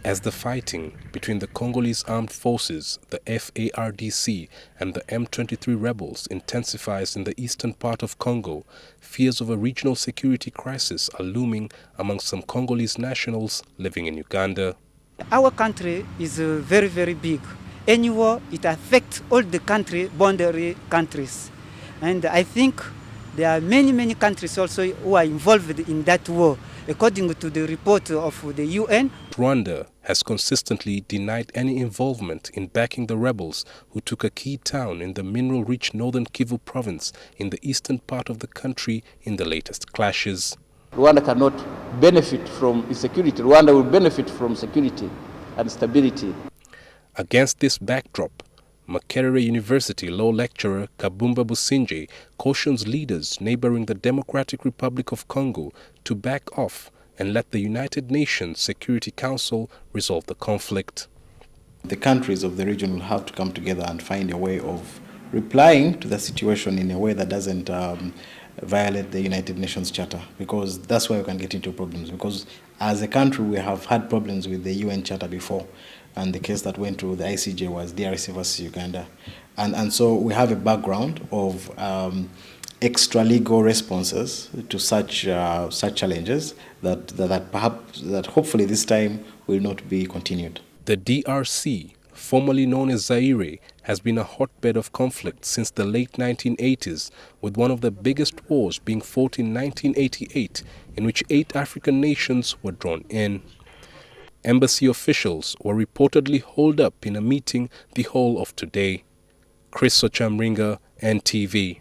As the fighting between the Congolese armed forces, the FARDC, and the M23 rebels intensifies in the eastern part of Congo, fears of a regional security crisis are looming among some Congolese nationals living in Uganda. Our country is very, very big. Any war, it affects all the boundary countries. And I think there are many, many countries also who are involved in that war. According to the report of the UN, Rwanda has consistently denied any involvement in backing the rebels who took a key town in the mineral-rich northern Kivu province in the eastern part of the country in the latest clashes. Rwanda cannot benefit from insecurity. Rwanda will benefit from security and stability. Against this backdrop, Makerere University Law lecturer Kabumba Busingye cautions leaders neighbouring the Democratic Republic of Congo to back off and let the United Nations Security Council resolve the conflict. The countries of the region will have to come together and find a way of replying to the situation in a way that doesn't violate the United Nations Charter, because that's why we can get into problems. Because as a country, we have had problems with the UN Charter before, and the case that went to the ICJ was DRC versus Uganda. And so we have a background of extra legal responses to such challenges that hopefully this time will not be continued. The DRC, formerly known as Zaire, has been a hotbed of conflict since the late 1980s, with one of the biggest wars being fought in 1988, in which 8 African nations were drawn in. Embassy officials were reportedly holed up in a meeting the whole of today. Chris Ochamringa, NTV.